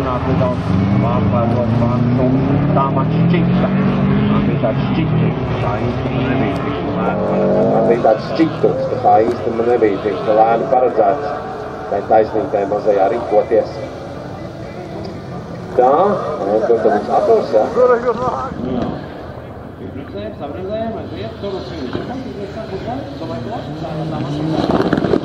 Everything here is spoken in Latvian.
mēģināt nedaudz pārklēdot pār tā man šķita. Man bija tāds šķitums, ka tā īstenībā nebija tik lēni paredzēts. Man bija tāds šķitums, ka tā īstenībā nebija tik lēni paredzēts. Tai taisnīgai mazajā rīkoties. Tā, un tur tad mums aturs, jā? Jā. Sabredzējām, aiziet, tur uz viņu. Domāju, ka tā mašīna.